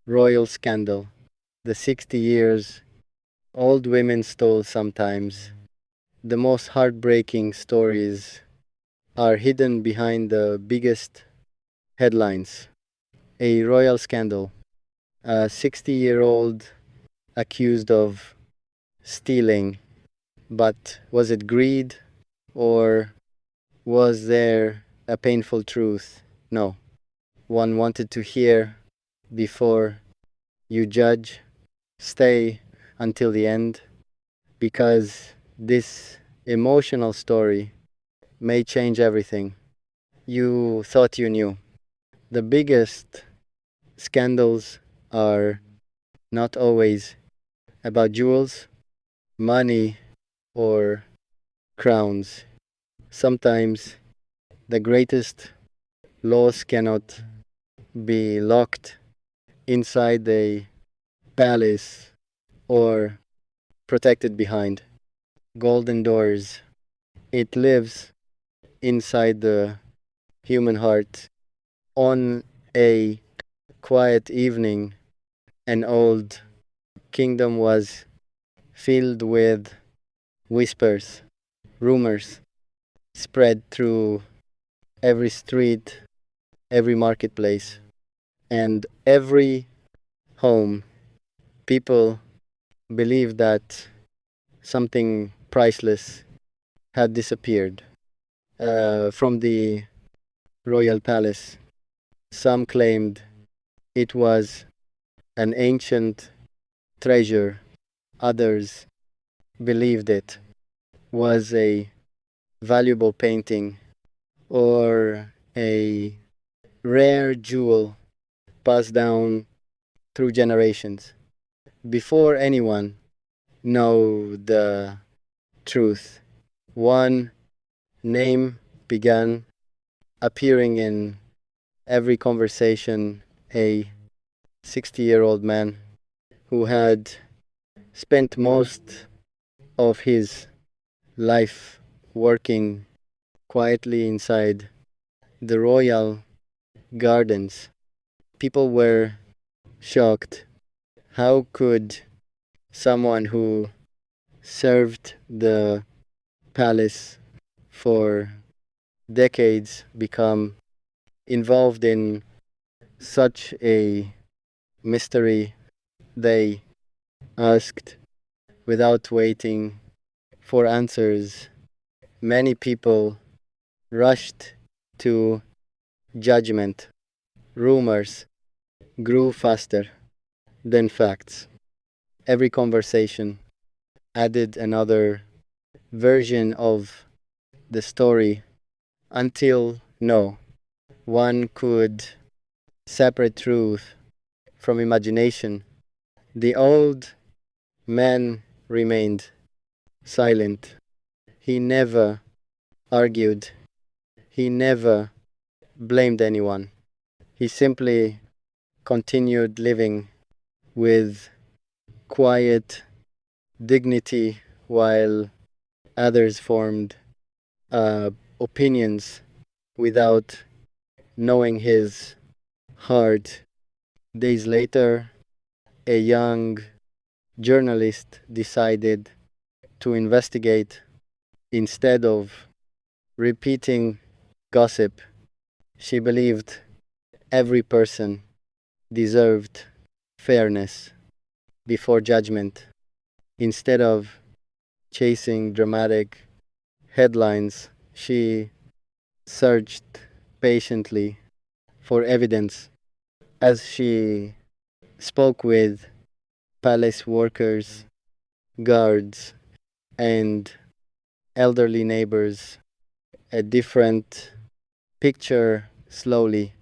royal scandal. The 60 years old women stole sometimes. The most heartbreaking stories are hidden behind the biggest headlines. A royal scandal. A 60-year-old accused of stealing. But was it greed or was there a painful truth? No. One wanted to hear before you judge. Stay until the end because this emotional story may change everything you thought you knew. The biggest scandals are not always about jewels, money, or crowns. Sometimes the greatest laws cannot be locked inside a palace or protected behind golden doors. It lives inside the human heart. On a quiet evening, an old kingdom was filled with whispers, rumors spread through every street, every marketplace, and every home. People believed that something priceless had disappeared from the royal palace. Some claimed it was an ancient treasure, others believed it was a valuable painting or a rare jewel passed down through generations. Before anyone know the truth, one name began appearing in every conversation, a 60-year-old man who had spent most of his life working quietly inside the royal gardens. People were shocked. How could someone who served the palace for decades become involved in such a mystery? They asked without waiting for answers. Many people rushed to judgment. Rumors grew faster than facts. Every conversation added another version of the story until no one could separate truth from imagination. The old man remained silent. He never argued. He never blamed anyone. He simply continued living with quiet dignity while others formed uh, opinions without knowing his heart. Days later, a young journalist decided to investigate instead of repeating gossip. She believed every person deserved fairness before judgment. Instead of chasing dramatic headlines, she searched patiently for evidence. As she spoke with palace workers, guards, and elderly neighbors, a different picture slowly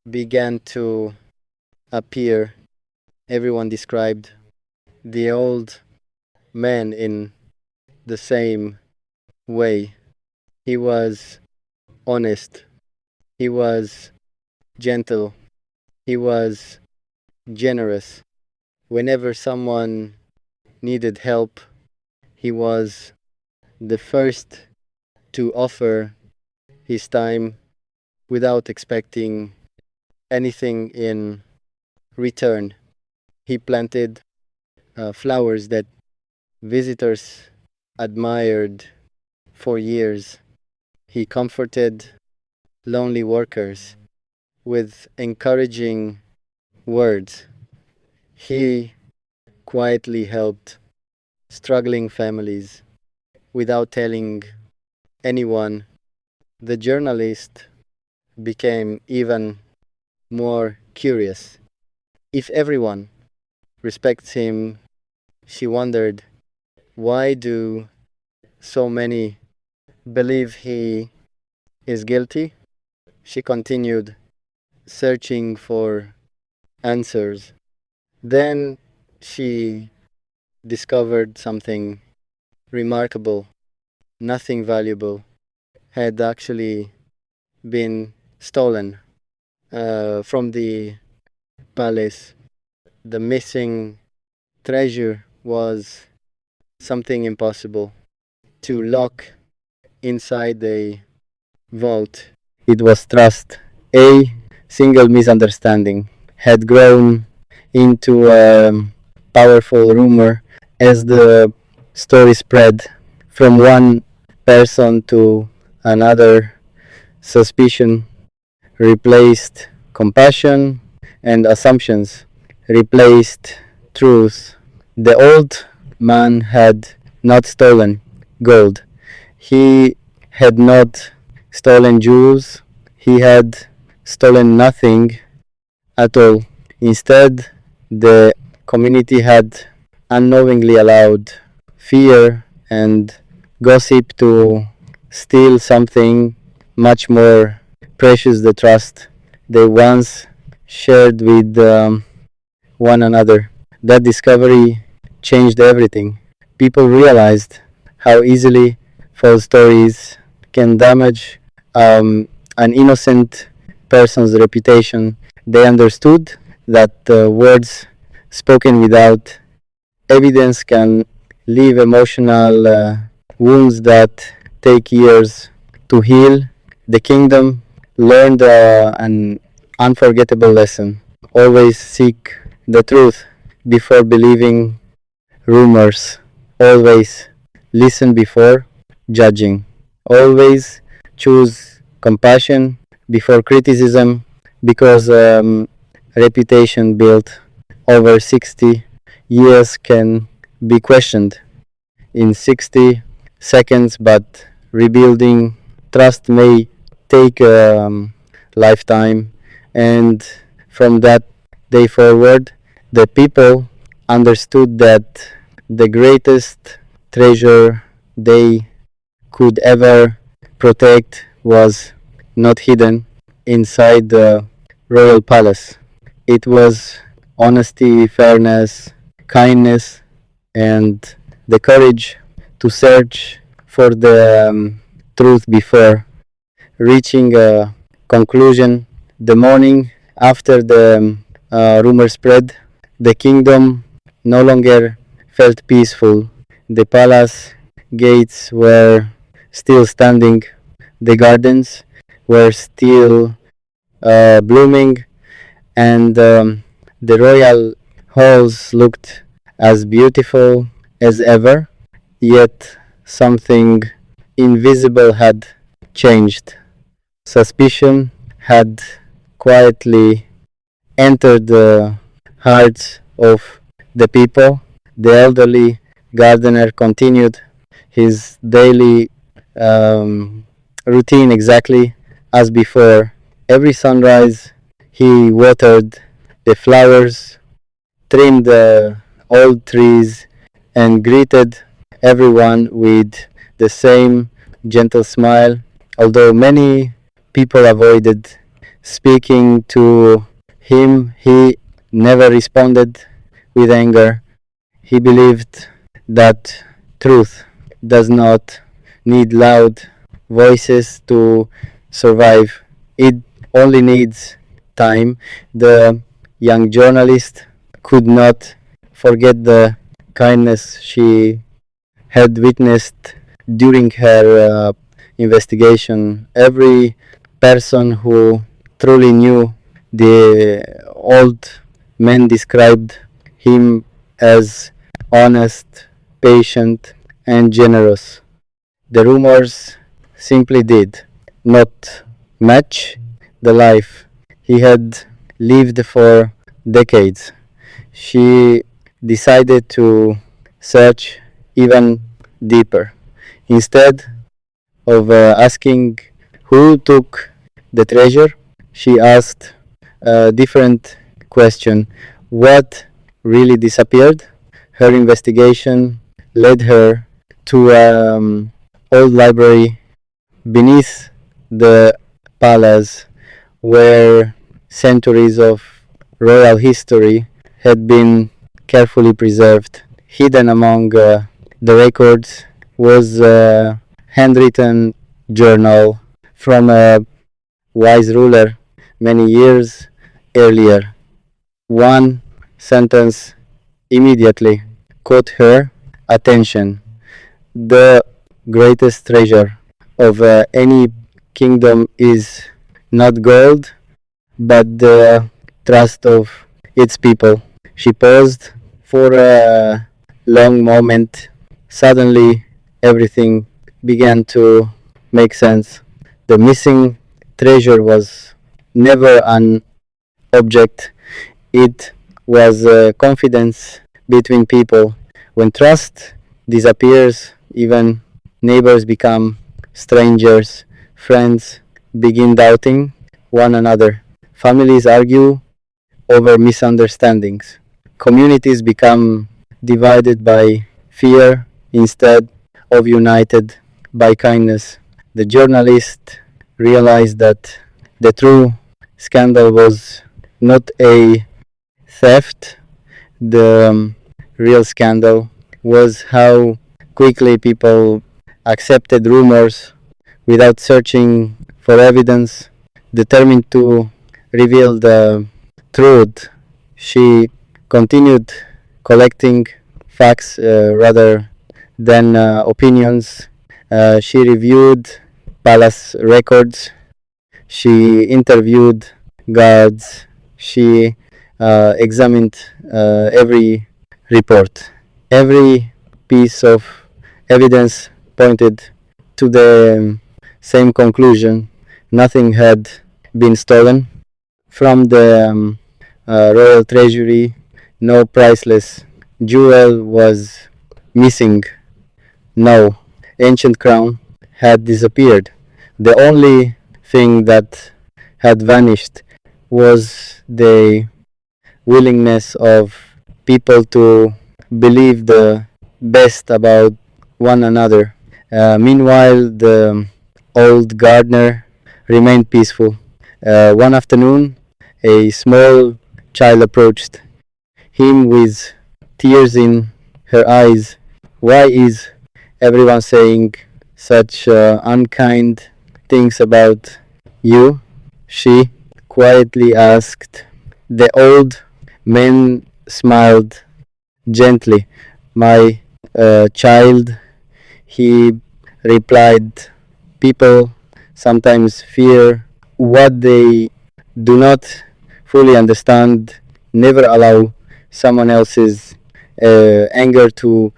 began to appear. Everyone described the old man in the same way. He was honest, he was gentle, he was generous. Whenever someone needed help, he was the first to offer his time without expecting anything in return. He planted flowers that visitors admired for years. He comforted lonely workers with encouraging words. He quietly helped struggling families without telling anyone. The journalist became even more curious. If everyone respects him, she wondered, why do so many believe he is guilty? She continued searching for answers. Then she discovered something remarkable. Nothing valuable had actually been stolen from the palace. The missing treasure was something impossible to lock inside a vault. It was trust. A single misunderstanding had grown into a powerful rumor as the story spread from one person to another. Suspicion replaced compassion, and assumptions replaced truth. The old man had not stolen gold. He had not stolen jewels. He had stolen nothing at all. Instead, the community had unknowingly allowed fear and gossip to steal something much more precious, the trust they once shared with one another. That discovery changed everything. People realized how easily false stories can damage an innocent person's reputation. They understood that words spoken without evidence can leave emotional wounds that take years to heal. The kingdom learned an unforgettable lesson. Always seek the truth before believing rumors. Always listen before judging. Always choose compassion before criticism, because reputation built over 60 years can be questioned in 60 seconds, but rebuilding trust may take a lifetime. And from that day forward, the people understood that the greatest treasure they could ever protect was not hidden inside the royal palace. It was honesty, fairness, kindness, and the courage to search for the truth before reaching a conclusion. The morning after the rumor spread, the kingdom no longer felt peaceful. The palace gates were still standing, the gardens were still blooming, and the royal halls looked as beautiful as ever. Yet something invisible had changed. Suspicion had quietly entered the hearts of the people. The elderly gardener continued his daily routine exactly as before. Every sunrise, he watered the flowers, trimmed the old trees, and greeted everyone with the same gentle smile. Although many people avoided speaking to him, he never responded with anger. He believed that truth does not need loud voices to survive. It only needs time. The young journalist could not forget the kindness she had witnessed during her investigation. Every person who truly knew the old man described him as honest, patient, and generous. The rumors simply did not match the life he had lived for decades. She decided to search even deeper. Instead of asking who took the treasure, she asked a different question: what really disappeared? Her investigation led her to an old library beneath the palace where centuries of royal history had been carefully preserved. Hidden among the records was a handwritten journal from a wise ruler many years earlier. One sentence immediately caught her attention. The greatest treasure of any kingdom is not gold, but the trust of its people. She paused for a long moment. Suddenly, everything began to make sense. The missing treasure was never an object, it was confidence between people. When trust disappears, even neighbors become strangers, friends begin doubting one another, families argue over misunderstandings, communities become divided by fear instead of united by kindness. The journalist realized that the true scandal was not a theft. The real scandal was how quickly people accepted rumors without searching for evidence. Determined to reveal the truth, she continued collecting facts rather than opinions. She reviewed palace records, she interviewed guards, she examined every report. Every piece of evidence pointed to the same conclusion. Nothing had been stolen from the royal treasury. No priceless jewel was missing. No ancient crown had disappeared. The only thing that had vanished was the willingness of people to believe the best about one another. Meanwhile, the old gardener remained peaceful. One afternoon, a small child approached him with tears in her eyes. Why is everyone saying such unkind things about you? She quietly asked. The old man smiled gently. My child, he replied, people sometimes fear what they do not fully understand. Never allow someone else's anger to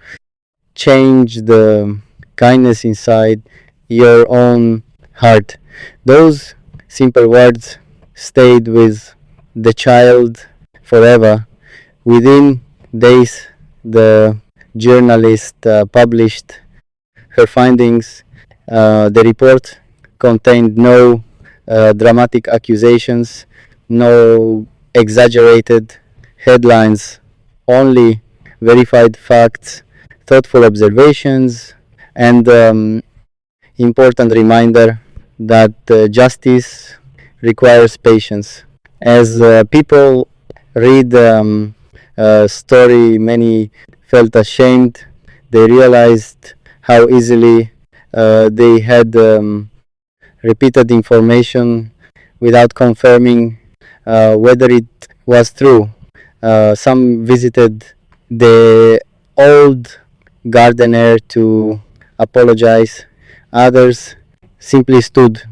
change the kindness inside your own heart. Those simple words stayed with the child forever. Within days, the journalist published her findings. The report contained no dramatic accusations, no exaggerated headlines, only verified facts, thoughtful observations, and important reminder that justice requires patience. As people read story, many felt ashamed. They realized how easily they had repeated information without confirming whether it was true. Some visited the old gardener to apologize. Others simply stood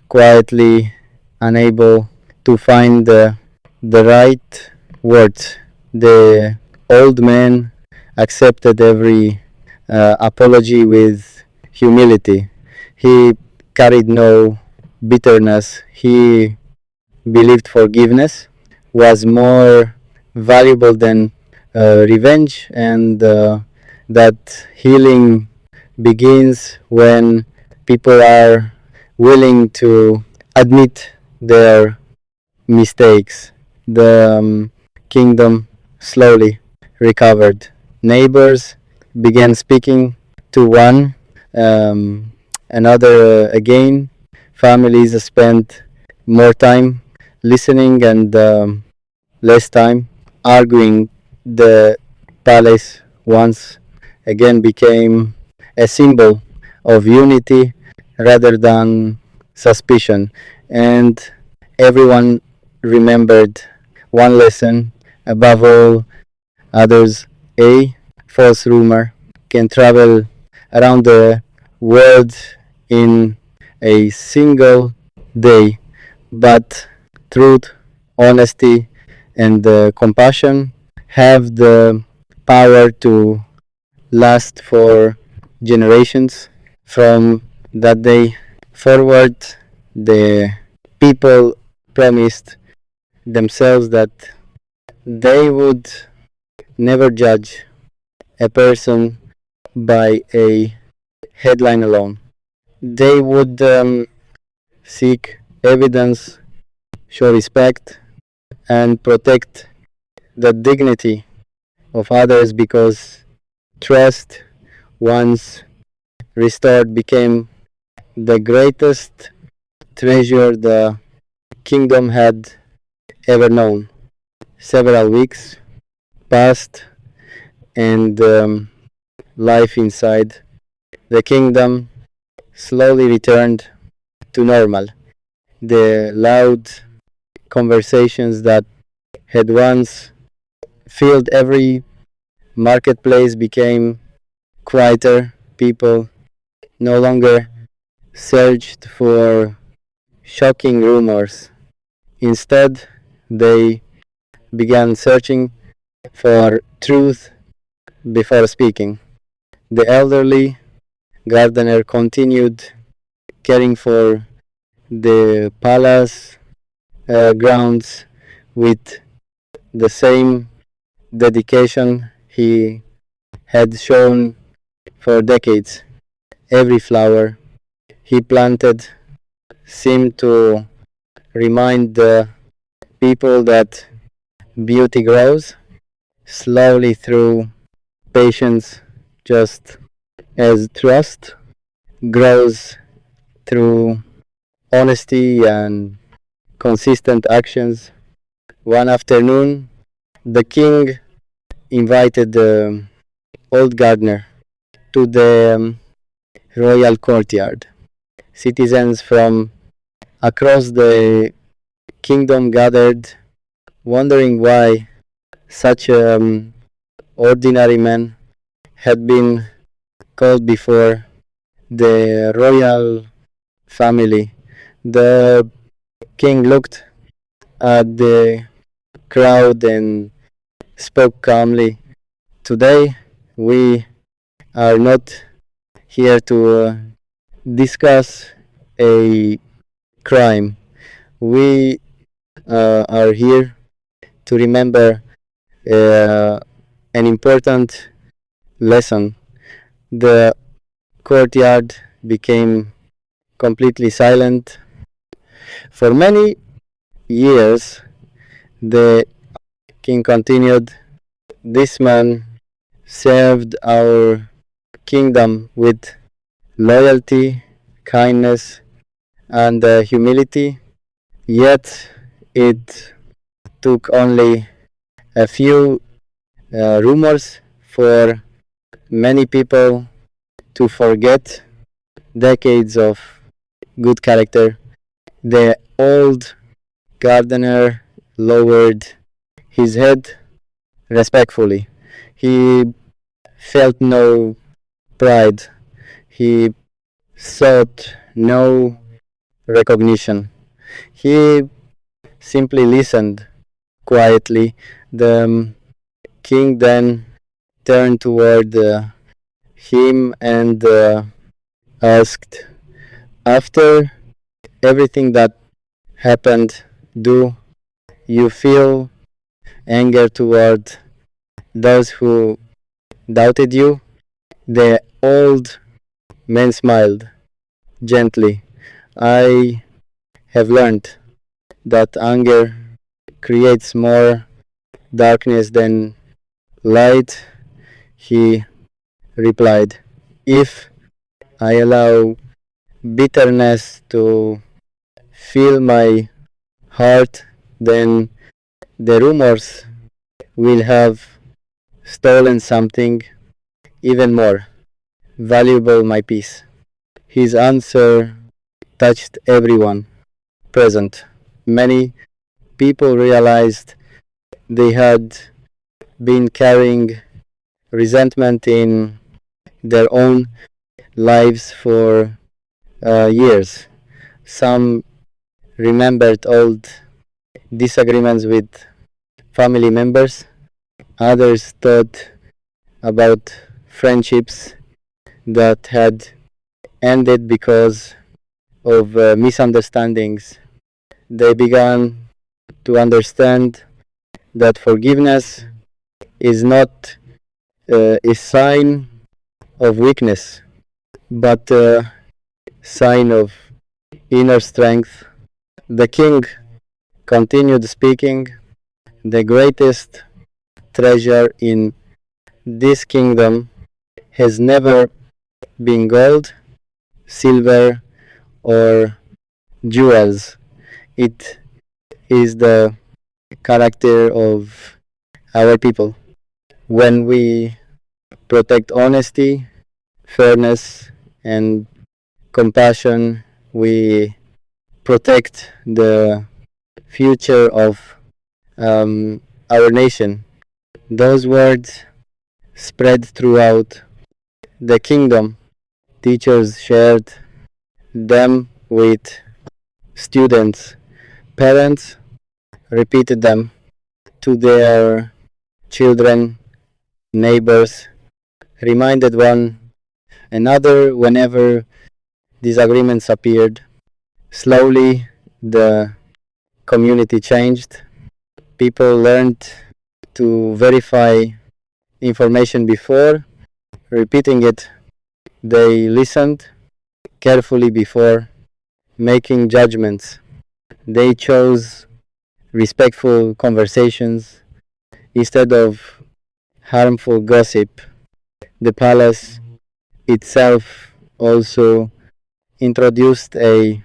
quietly, unable to find the right words. The old man accepted every apology with humility. He carried no bitterness. He believed forgiveness was more valuable than revenge, and that healing begins when people are willing to admit their mistakes. The kingdom slowly recovered. Neighbors began speaking to one another again. Families spent more time listening and less time arguing. The palace once again became a symbol of unity rather than suspicion, and everyone remembered one lesson above all others: a false rumor can travel around the world in a single day, but truth, honesty, and compassion have the power to last for generations. From that day forward, the people promised themselves that they would never judge a person by a headline alone. They would seek evidence, show respect, and protect the dignity of others, because trust, once restored, became the greatest treasure the kingdom had ever known. Several weeks passed, and life inside the kingdom slowly returned to normal. The loud conversations that had once filled every marketplace became quieter. People no longer searched for shocking rumors. Instead, they began searching for truth before speaking. The elderly gardener continued caring for the palace grounds with the same dedication he had shown for decades. Every flower he planted seemed to remind the people that beauty grows slowly through patience, just as trust grows through honesty and consistent actions. One afternoon, the king invited the old gardener to the royal courtyard. Citizens from across the kingdom gathered, wondering why such an ordinary man had been called before the royal family. The king looked at the crowd and spoke calmly. Today, we are not here to discuss a crime. We are here to remember uh, an important lesson. The courtyard became completely silent. For many years, the king continued. This man served our kingdom with loyalty, kindness, and humility. Yet it took only a few rumors for many people to forget decades of good character. The old gardener lowered his head respectfully. He felt no pride. He sought no recognition. He simply listened quietly. The king then turned toward him and asked, "After everything that happened, do you feel anger toward those who doubted you?" The old man smiled gently. "I have learned that anger creates more darkness than light," he replied. "If I allow bitterness to fill my heart, then the rumors will have stolen something even more valuable, my peace." His answer touched everyone present. Many people realized they had been carrying resentment in their own lives for years. Some remembered old disagreements with family members. Others thought about friendships that had ended because of misunderstandings. They began to understand that forgiveness is not a sign of weakness, but a sign of inner strength. The king continued speaking. "The greatest treasure in this kingdom has never been gold, silver, or jewels. It is the character of our people. When we protect honesty, fairness, and compassion, we protect the future of our nation." Those words spread throughout the kingdom. Teachers shared them with students. Parents repeated them to their children. Neighbors reminded one another whenever disagreements appeared. Slowly, the community changed. People learned to verify information before repeating it. They listened carefully before making judgments. They chose respectful conversations instead of harmful gossip. The palace itself also introduced a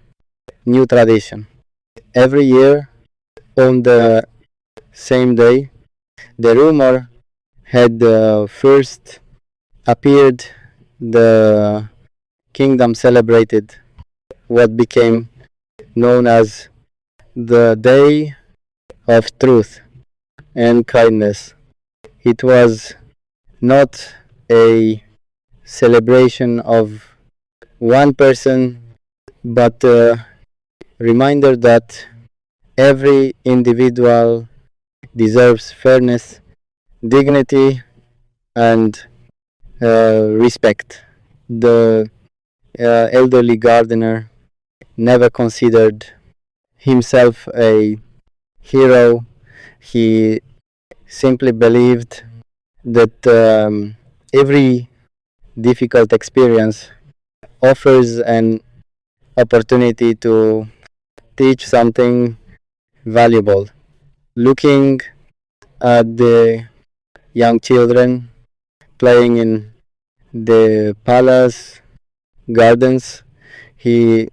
new tradition. Every year, on the same day, the rumor had first appeared, the kingdom celebrated what became known as the Day of Truth and Kindness. It was not a celebration of one person, but a reminder that every individual deserves fairness, dignity, and respect. The elderly gardener never considered himself a hero. He simply believed that every difficult experience offers an opportunity to teach something valuable. Looking at the young children playing in the palace gardens, he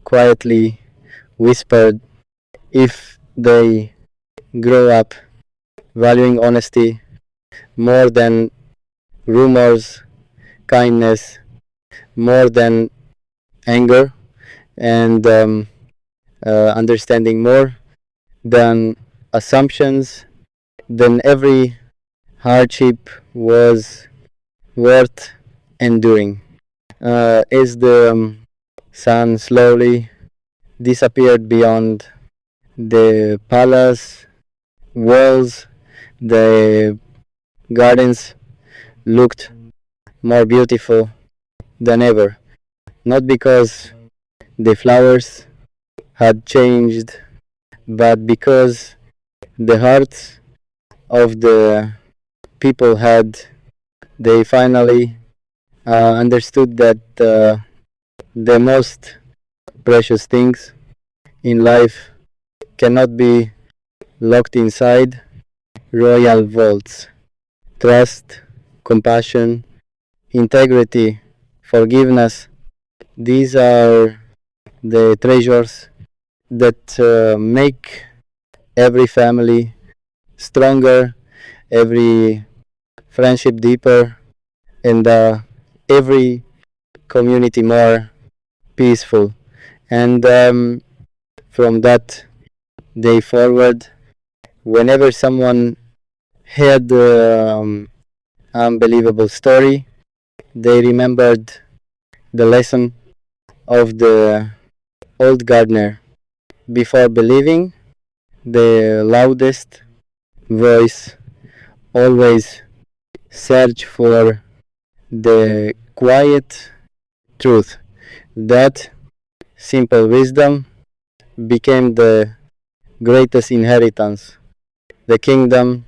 quietly whispered, "If they grow up valuing honesty more than rumors, kindness more than anger, and understanding more than assumptions, then every hardship was worth enduring." As the sun slowly disappeared beyond the palace walls, the gardens looked more beautiful than ever, not because the flowers had changed, but because the hearts of the people had. They finally understood that the most precious things in life cannot be locked inside royal vaults. Trust, compassion, integrity, forgiveness, these are the treasures that make every family stronger, every friendship deeper, and every community more peaceful. And from that day forward, whenever someone heard the unbelievable story, they remembered the lesson of the old gardener. Before believing, the loudest voice always search for the quiet truth. That simple wisdom became the greatest inheritance. The kingdom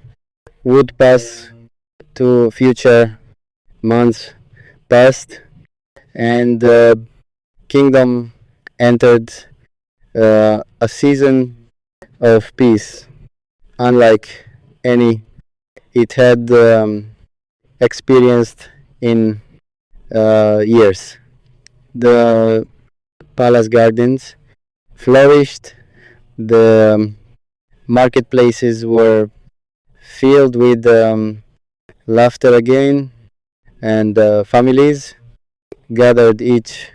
would pass to future months passed, and the kingdom entered a season of peace, unlike any it had experienced in years. The palace gardens flourished, the marketplaces were filled with laughter again, and families gathered each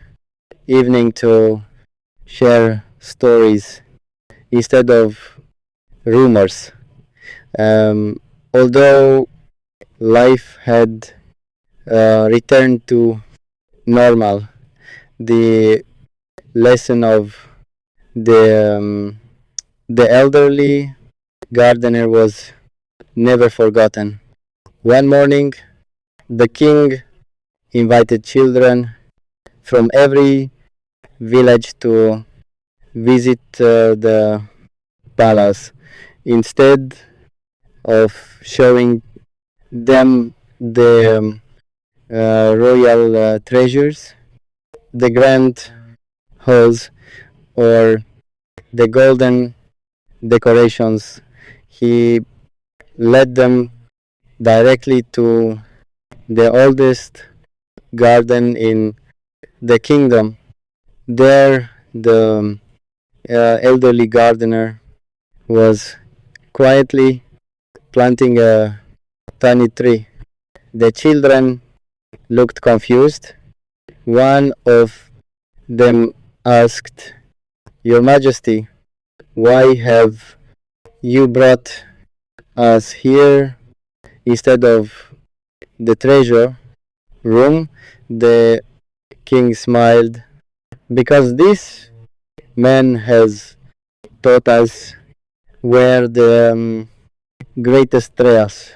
evening to share stories instead of rumors. Although life had returned to normal, the lesson of the the elderly gardener was never forgotten. One morning, the king invited children from every village to visit the palace. Instead of showing them the royal treasures, the grand halls, or the golden decorations, he led them directly to the oldest garden in the kingdom. There, the elderly gardener was quietly planting a tiny tree. The children looked confused. One of them asked, "Your Majesty, why have you brought us here instead of the treasure room?" The king smiled. "Because this man has taught us where the greatest treasures